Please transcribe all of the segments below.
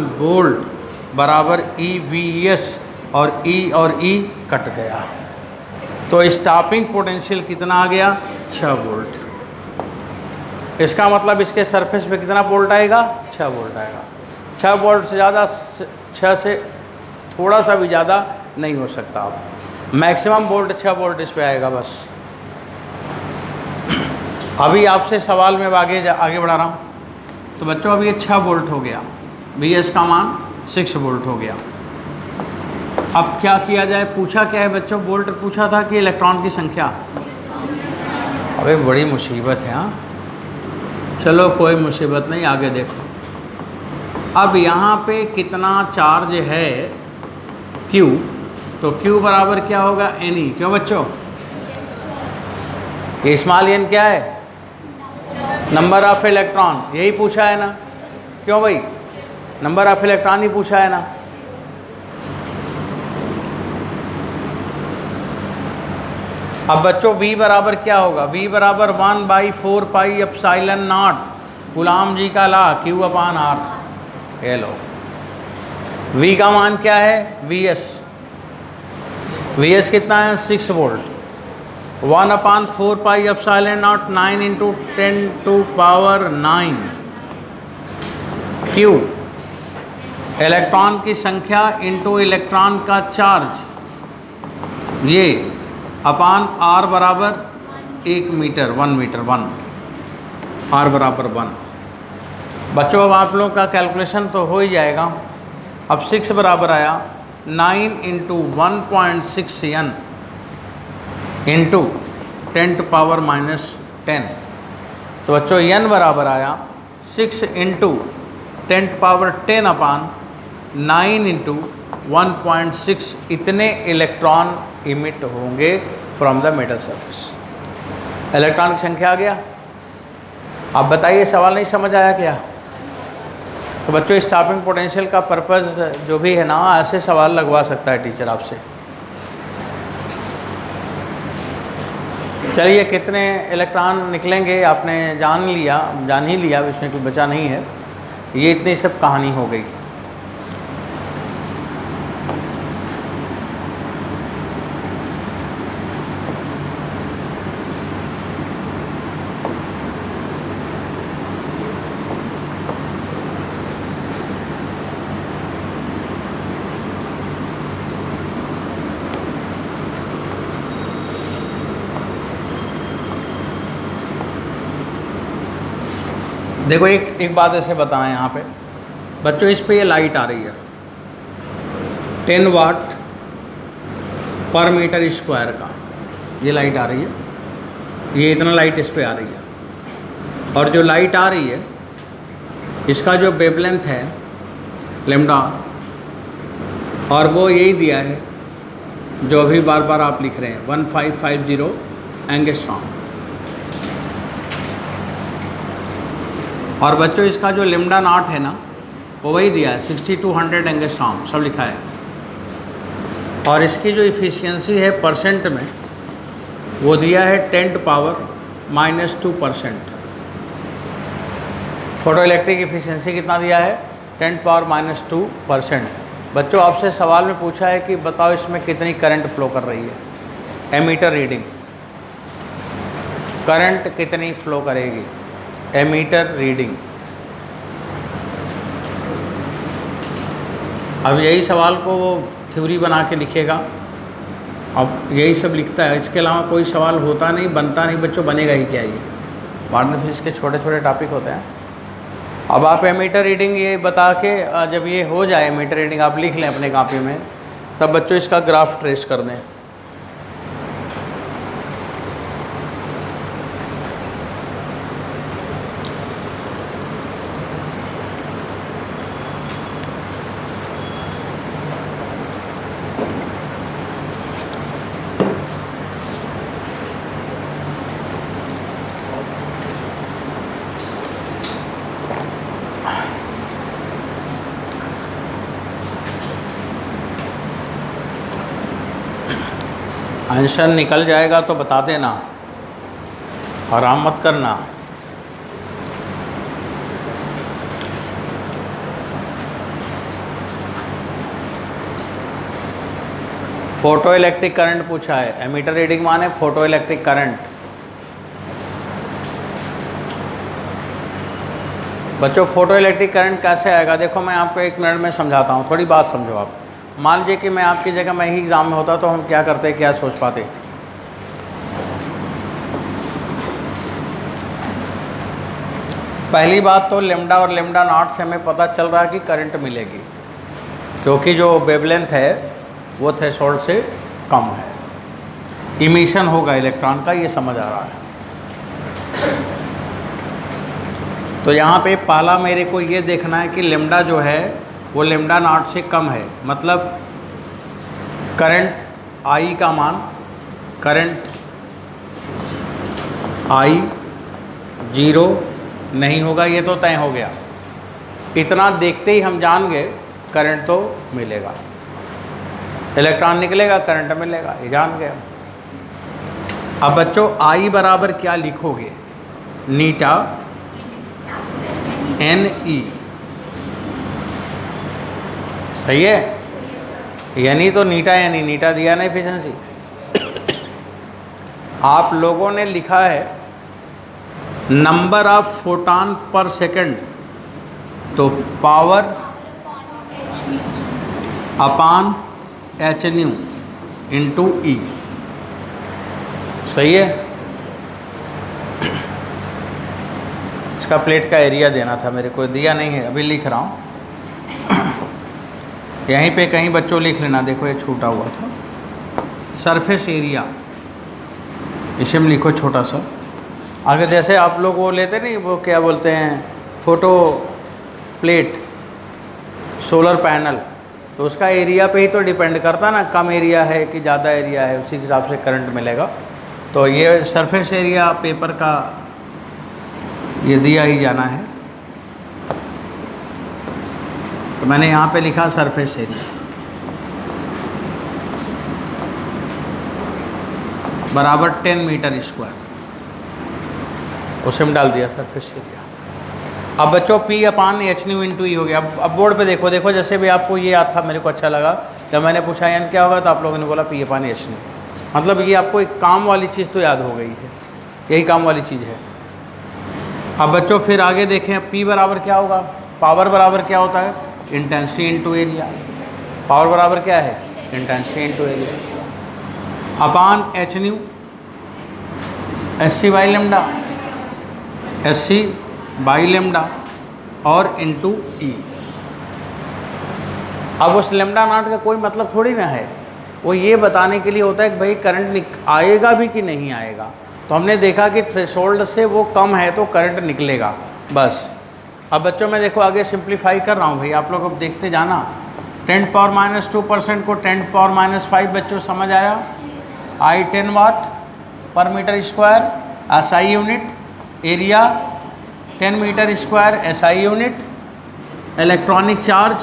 Volt बराबर EVS और E cut गया, तो स्टॉपिंग पोटेंशियल कितना आ गया? 6 वोल्ट। इसका मतलब इसके सरफेस पे कितना वोल्ट आएगा? 6 वोल्ट आएगा। 6 वोल्ट से ज़्यादा, 6 से थोड़ा सा भी ज़्यादा नहीं हो सकता। आप मैक्सिमम वोल्ट 6 वोल्ट इस पे आएगा बस। अभी आपसे सवाल में आगे बढ़ा रहा हूँ। तो बच्चों अभी ये 6 वोल्ट हो गया, VS का मान 6 वोल्ट हो गया। अब क्या किया जाए? पूछा क्या है बच्चों? वोल्ट पूछा था कि इलेक्ट्रॉन की संख्या? अबे बड़ी मुसीबत है। हाँ चलो कोई मुसीबत नहीं, आगे देखो। अब यहाँ पे कितना चार्ज है? Q, तो Q बराबर क्या होगा? Ne। क्यों बच्चों? ये स्मॉल n क्या है? Number of electron. यही पूछा है ना? क्यों भाई? नंबर ऑफ इलेक्ट्रॉन ही पूछा है ना? अब बच्चों V बराबर क्या होगा? V बराबर 1/4 पाई एप्सिलॉन नॉट, गुलाम जी का ला, Q/R। ये लो, V का मान क्या है? VS कितना है? 6 volt. 1/4 pi epsilon not 9 × 10⁹ Q electron की संख्या इंटू इलेक्ट्रॉन का चार्ज, ये अपान R बराबर 1 मीटर, 1 मीटर, 1 R बराबर 1। बच्चों अब आप लोग का कैलकुलेशन तो हो ही जाएगा। अब 6 बराबर आया 9 × 1.6 n इंटू 10⁻⁻10। तो बच्चों n बराबर आया 6 × 10⁻10 अपान 9 × 1.6। इतने इलेक्ट्रॉन इमिट होंगे from the metal surface. Electron की संख्या आ गया। अब बताइए, सवाल नहीं समझ आया क्या? तो बच्चों स्टॉपिंग पोटेंशियल का पर्पज़ जो भी है ना, ऐसे सवाल लगवा सकता है टीचर आपसे। चलिए, कितने इलेक्ट्रॉन निकलेंगे आपने जान ही लिया, इसमें कुछ बचा नहीं है। ये इतनी सब कहानी हो गई। देखो एक बात ऐसे बताना है यहाँ पे बच्चों, इस पे ये लाइट आ रही है 10 वाट पर मीटर स्क्वायर का, ये लाइट आ रही है। ये इतना लाइट इस पे आ रही है, और जो लाइट आ रही है इसका जो वेवलेंथ है लैम्डा, और वो यही दिया है जो अभी बार बार आप लिख रहे हैं 1550 एंगस्ट्रॉम। और बच्चों इसका जो लैम्डा नॉट है ना, वो वही दिया है 6200 एंगस्ट्रॉम, सब लिखा है। और इसकी जो इफ़िशियंसी है परसेंट में, वो दिया है 10⁻⁻2%। फोटो इलेक्ट्रिक इफ़िशियंसी कितना दिया है? 10⁻⁻2%। बच्चों आपसे सवाल में पूछा है कि बताओ इसमें कितनी करंट फ्लो कर रही है। एमीटर रीडिंग, करंट कितनी फ्लो करेगी? Ammeter reading. अब यही सवाल को वो थ्योरी बना के लिखेगा। अब यही सब लिखता है, इसके अलावा कोई सवाल होता नहीं, बनता नहीं बच्चों, बनेगा ही क्या ये? बाद में फिर इसके छोटे छोटे टॉपिक होते हैं। अब आप एमीटर रीडिंग ये बता के, जब ये हो जाए एमीटर रीडिंग आप लिख लें अपने कॉपी में, तब बच्चों इसका ग्राफ ट्रेस कर दें। आंसर निकल जाएगा तो बता देना, आराम मत करना। फोटो इलेक्ट्रिक करंट पूछा है, एमीटर रीडिंग माने फोटो इलेक्ट्रिक करंट। बच्चों फोटो इलेक्ट्रिक करंट कैसे आएगा, देखो मैं आपको 1 मिनट में समझाता हूँ, थोड़ी बात समझो आप। मान लीजिए कि मैं आपकी जगह मैं ही एग्ज़ाम में होता तो हम क्या करते, क्या सोच पाते। पहली बात तो लेमडा और लेमडा नॉट से हमें पता चल रहा है कि करंट मिलेगी, क्योंकि जो वेवलेंथ है वो थ्रेशोल्ड से कम है, इमिशन होगा इलेक्ट्रॉन का, ये समझ आ रहा है। तो यहाँ पे पहला मेरे को ये देखना है कि लेमडा जो है वो लेमडा नॉट से कम है, मतलब करंट आई का मान, करंट आई 0 नहीं होगा, ये तो तय हो गया। इतना देखते ही हम जान गए करंट तो मिलेगा, इलेक्ट्रॉन निकलेगा करंट मिलेगा, ये जान गए। अब बच्चों आई बराबर क्या लिखोगे, नीटा एन ई, सही है, यानी तो नीटा यानी नीटा दिया ना एफिशिएंसी। आप लोगों ने लिखा है नंबर ऑफ फोटॉन पर सेकंड, तो पावर अपान एच न्यू इंटू ई, सही है। इसका प्लेट का एरिया देना था मेरे को, दिया नहीं है, अभी लिख रहा हूँ। यहीं पे कहीं बच्चों लिख लेना, देखो ये छूटा हुआ था, सरफेस एरिया, इसे में लिखो छोटा सा। अगर जैसे आप लोग वो लेते नहीं, वो क्या बोलते हैं, फोटो प्लेट, सोलर पैनल, तो उसका एरिया पे ही तो डिपेंड करता ना, कम एरिया है कि ज़्यादा एरिया है, उसी के हिसाब से करंट मिलेगा। तो ये सरफेस एरिया पेपर का ये दिया ही जाना है, तो मैंने यहाँ पे लिखा सरफेस एरिया बराबर 10 मीटर स्क्वायर, उसे में डाल दिया सरफेस एरिया। अब बच्चों P अपान एच न्यू इंटू ई हो गया। अब बोर्ड पे देखो, देखो जैसे भी आपको ये याद था, मेरे को अच्छा लगा जब मैंने पूछा एन क्या होगा, तो आप लोगों ने बोला P अपान एच न्यू, मतलब ये आपको एक काम वाली चीज़ तो याद हो गई है, यही काम वाली चीज़ है। अब बच्चों फिर आगे देखें, P बराबर क्या होगा, पावर बराबर क्या होता है, इंटेंसिटी इंटू एरिया। पावर बराबर क्या है, intensity into area upon H nu, S C by lambda, S C by lambda और इंटू ई। अब उस लेमडा नॉट का कोई मतलब थोड़ी ना है, वो ये बताने के लिए होता है कि भाई करंट आएगा भी कि नहीं आएगा। तो हमने देखा कि थ्रेशोल्ड से वो कम है तो करंट निकलेगा, बस। अब बच्चों मैं देखो आगे सिंप्लीफाई कर रहा हूँ भाई, आप लोग अब देखते जाना। 10⁻² को 10⁻5 बच्चों समझ आया, आई 10 watt per metre square, SI unit, area 10 metre square SI unit, electronic charge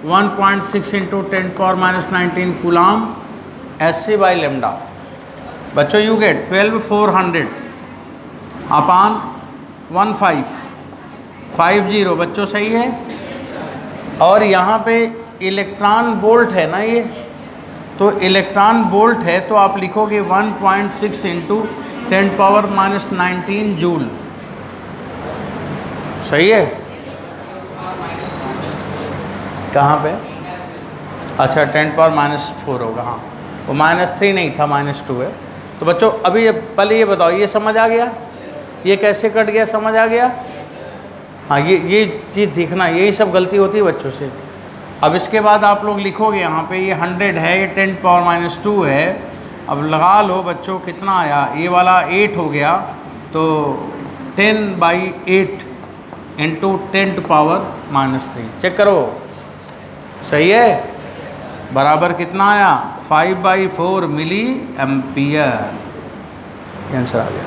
1.6 into 10⁻19 coulomb, SC by lambda. बच्चों यू गेट 12,400 अपान 1550, बच्चों सही है। और यहाँ पे इलेक्ट्रॉन वोल्ट है ना ये, तो इलेक्ट्रॉन वोल्ट है तो आप लिखोगे 1.6 इंटू 10⁻19 जूल, सही है। कहाँ पे, अच्छा 10⁻4 होगा, हाँ वो -3 नहीं था, -2 है। तो बच्चों अभी पहले ये बताओ, ये समझ आ गया, ये कैसे कट गया, समझ आ गया। हाँ ये चीज़ दिखना, यही सब गलती होती है बच्चों से। अब इसके बाद आप लोग लिखोगे यहाँ पे, ये 100 है, ये 10⁻2 है। अब लगा लो बच्चों कितना आया, ये वाला 8 हो गया, तो 10/8 इंटू 10⁻3, चेक करो सही है, बराबर कितना आया, 5/4 मिली एम्पियर, आंसर आ गया।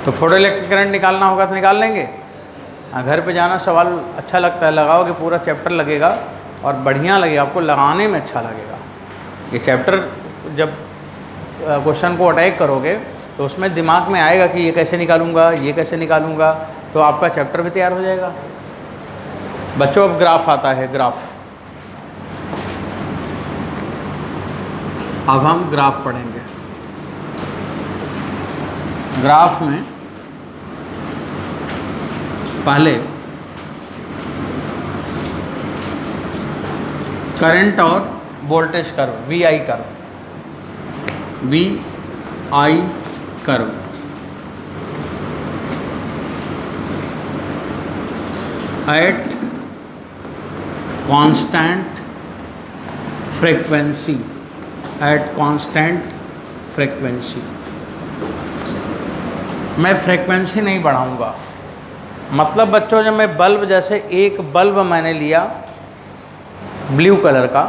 तो फोटो इलेक्ट्रिक करंट निकालना होगा तो निकाल लेंगे। हाँ घर पे जाना, सवाल अच्छा लगता है, लगाओगे पूरा चैप्टर लगेगा और बढ़िया लगेगा, आपको लगाने में अच्छा लगेगा। ये चैप्टर जब क्वेश्चन को अटैक करोगे तो उसमें दिमाग में आएगा कि ये कैसे निकालूंगा, ये कैसे निकालूंगा, तो आपका चैप्टर भी तैयार हो जाएगा। बच्चों अब ग्राफ आता है, ग्राफ अब हम ग्राफ पढ़ेंगे। ग्राफ में पहले करंट और voltage curve, V I curve at constant frequency, मैं फ्रीक्वेंसी नहीं बढ़ाऊंगा। मतलब बच्चों, जब मैं बल्ब, जैसे एक बल्ब मैंने लिया ब्लू कलर का,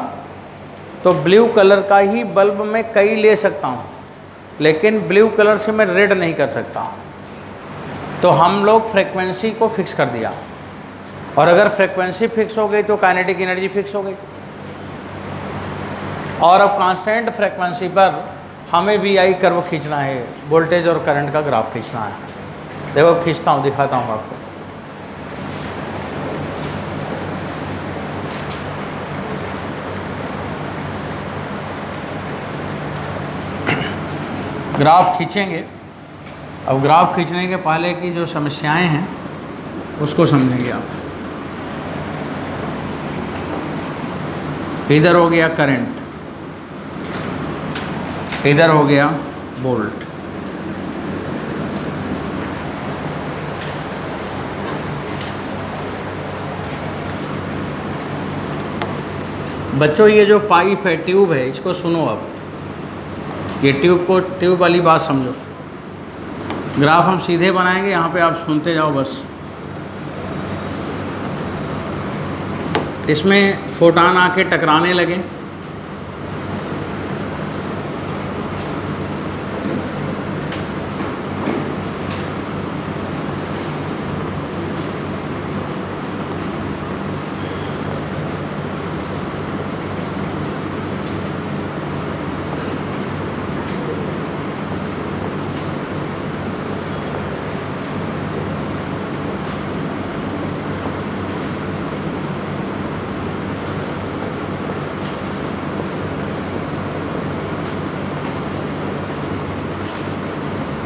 तो ब्लू कलर का ही बल्ब मैं कई ले सकता हूँ, लेकिन ब्लू कलर से मैं रेड नहीं कर सकता। तो हम लोग फ्रीक्वेंसी को फिक्स कर दिया, और अगर फ्रीक्वेंसी फिक्स हो गई तो काइनेटिक एनर्जी फिक्स हो गई। और अब कांस्टेंट फ्रीक्वेंसी पर हमें वी आई कर्व खींचना है, वोल्टेज और करंट का ग्राफ खींचना है। देखो खींचता हूँ, दिखाता हूँ आपको। ग्राफ खींचेंगे। अब ग्राफ खींचने के पहले की जो समस्याएं हैं उसको समझेंगे आप। इधर हो गया करंट, इधर हो गया वोल्ट। बच्चों, ये जो पाइप है, ट्यूब है, इसको सुनो। अब ये ट्यूब वाली बात समझो। ग्राफ हम सीधे बनाएंगे, यहाँ पे आप सुनते जाओ बस। इसमें फोटान आके टकराने लगे,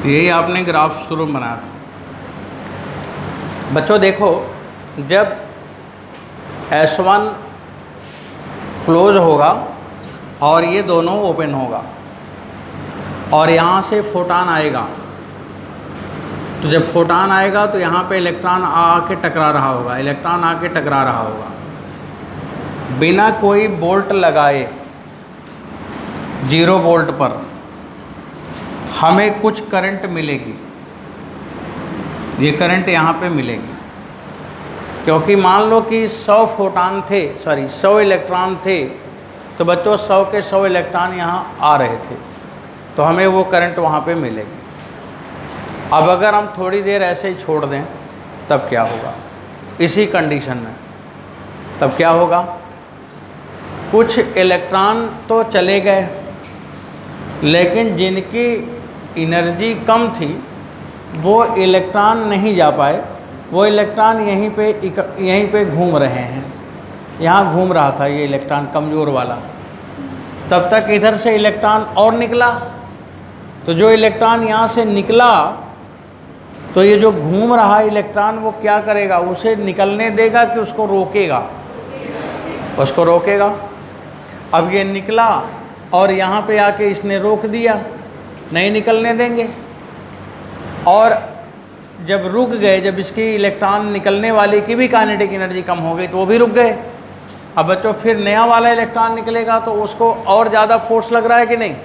यही आपने ग्राफ शुरू में बनाया था। बच्चों देखो, जब S1 क्लोज होगा और ये दोनों ओपन होगा और यहाँ से फोटान आएगा, तो जब फोटान आएगा तो यहाँ पे इलेक्ट्रॉन आके टकरा रहा होगा, इलेक्ट्रॉन आके टकरा रहा होगा। बिना कोई बोल्ट लगाए 0 वोल्ट पर हमें कुछ करंट मिलेगी। ये करंट यहाँ पे मिलेगी, क्योंकि मान लो कि 100 इलेक्ट्रॉन थे, तो बच्चों 100 के 100 इलेक्ट्रॉन यहाँ आ रहे थे, तो हमें वो करंट वहाँ पे मिलेगी। अब अगर हम थोड़ी देर ऐसे ही छोड़ दें तब क्या होगा? इसी कंडीशन में तब क्या होगा? कुछ इलेक्ट्रॉन तो चले गए, लेकिन जिनकी एनर्जी कम थी वो इलेक्ट्रॉन नहीं जा पाए। वो इलेक्ट्रॉन यहीं पे घूम रहे हैं, यहाँ घूम रहा था ये इलेक्ट्रॉन कमज़ोर वाला। तब तक इधर से इलेक्ट्रॉन और निकला, तो जो इलेक्ट्रॉन यहाँ से निकला, तो ये जो घूम रहा इलेक्ट्रॉन वो क्या करेगा? उसे निकलने देगा कि उसको रोकेगा? उसको रोकेगा। अब ये निकला और यहाँ पे आके इसने रोक दिया, नहीं निकलने देंगे। और जब रुक गए, जब इसकी इलेक्ट्रॉन निकलने वाले की भी काइनेटिक एनर्जी कम हो गई तो वो भी रुक गए। अब बच्चों फिर नया वाला इलेक्ट्रॉन निकलेगा तो उसको और ज़्यादा फोर्स लग रहा है कि नहीं?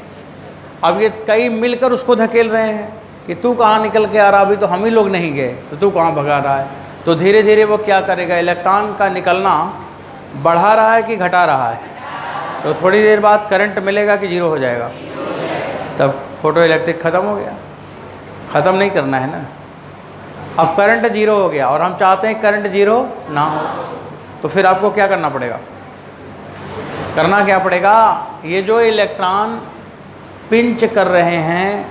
अब ये कई मिलकर उसको धकेल रहे हैं कि तू कहाँ निकल के आ रहा, अभी तो हम ही लोग नहीं गए, तो तू कहाँ भगा रहा है। तो धीरे धीरे वो क्या करेगा? इलेक्ट्रॉन का निकलना बढ़ा रहा है कि घटा रहा है? तो थोड़ी देर बाद करंट मिलेगा कि जीरो हो जाएगा? तब फोटो इलेक्ट्रिक ख़त्म हो गया। ख़त्म नहीं करना है ना। अब करंट जीरो हो गया और हम चाहते हैं करंट जीरो ना हो, तो फिर आपको क्या करना पड़ेगा? करना क्या पड़ेगा? ये जो इलेक्ट्रॉन पिंच कर रहे हैं,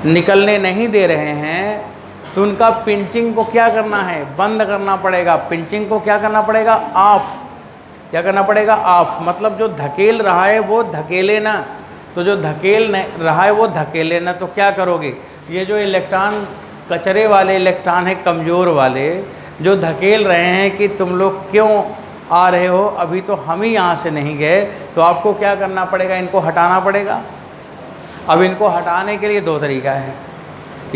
निकलने नहीं दे रहे हैं, तो उनका पिंचिंग को क्या करना है? बंद करना पड़ेगा। पिंचिंग को क्या करना पड़ेगा? ऑफ। क्या करना पड़ेगा, ऑफ। मतलब जो धकेल रहा है वो धकेले ना, तो जो धकेल रहा है वो धकेले ना। तो क्या करोगे, ये जो इलेक्ट्रॉन कचरे वाले इलेक्ट्रॉन है, कमज़ोर वाले, जो धकेल रहे हैं कि तुम लोग क्यों आ रहे हो, अभी तो हम ही यहाँ से नहीं गए, तो आपको क्या करना पड़ेगा, इनको हटाना पड़ेगा। अब इनको हटाने के लिए दो तरीका है,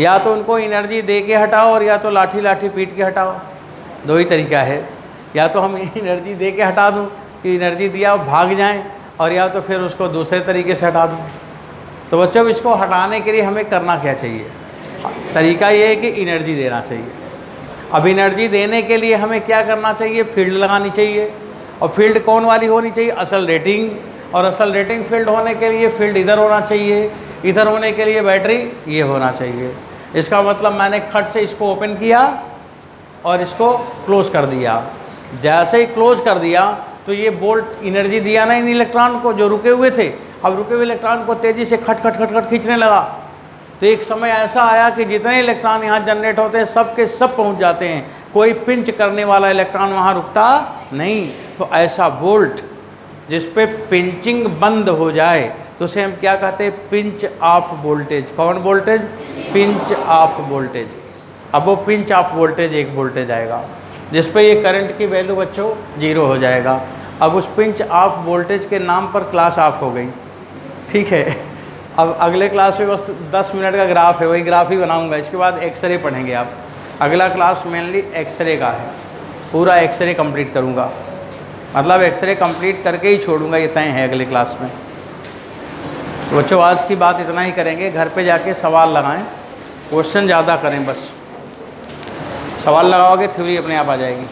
या तो उनको एनर्जी दे के हटाओ और या तो लाठी लाठी पीट के हटाओ। दो ही तरीका है, या तो हम एनर्जी दे के हटा दूँ कि एनर्जी दिया भाग जाएं, और या तो फिर उसको दूसरे तरीके से हटा दूँ। तो बच्चों इसको हटाने के लिए हमें करना क्या चाहिए, तरीका ये है कि एनर्जी देना चाहिए। अब एनर्जी देने के लिए हमें क्या करना चाहिए, फील्ड लगानी चाहिए। और फील्ड कौन वाली होनी चाहिए, असल रेटिंग। और असल रेटिंग फील्ड होने के लिए फील्ड इधर होना चाहिए, इधर होने के लिए बैटरी ये होना चाहिए। इसका मतलब मैंने खट से इसको ओपन किया और इसको क्लोज कर दिया। जैसे ही क्लोज कर दिया तो ये बोल्ट एनर्जी दिया ना इन इलेक्ट्रॉन को जो रुके हुए थे, अब रुके हुए इलेक्ट्रॉन को तेज़ी से खट खट खट खट खींचने लगा। तो एक समय ऐसा आया कि जितने इलेक्ट्रॉन यहाँ जनरेट होते हैं सब के सब पहुँच जाते हैं, कोई पिंच करने वाला इलेक्ट्रॉन वहाँ रुकता नहीं। तो ऐसा बोल्ट जिस पे पिंचिंग बंद हो जाए तो उसे हम क्या कहते हैं, पिंच ऑफ वोल्टेज। कौन वोल्टेज, पिंच ऑफ वोल्टेज। अब वो पिंच ऑफ वोल्टेज एक वोल्टेज आएगा जिस पे ये करंट की वैल्यू बच्चों 0 हो जाएगा। अब उस पिंच ऑफ वोल्टेज के नाम पर क्लास ऑफ हो गई, ठीक है। अब अगले क्लास में बस 10 मिनट का ग्राफ है, वही ग्राफ ही बनाऊंगा। इसके बाद एक्सरे पढ़ेंगे आप। अगला क्लास मेनली एक्सरे का है, पूरा एक्सरे कंप्लीट करूंगा, मतलब एक्सरे कंप्लीट करके ही छोड़ूंगा, ये तय है अगले क्लास में। तो बच्चों आज की बात इतना ही करेंगे, घर पे जाके सवाल लगाएं, क्वेश्चन ज़्यादा करें, बस सवाल लगाओगे थ्योरी अपने आप आ जाएगी।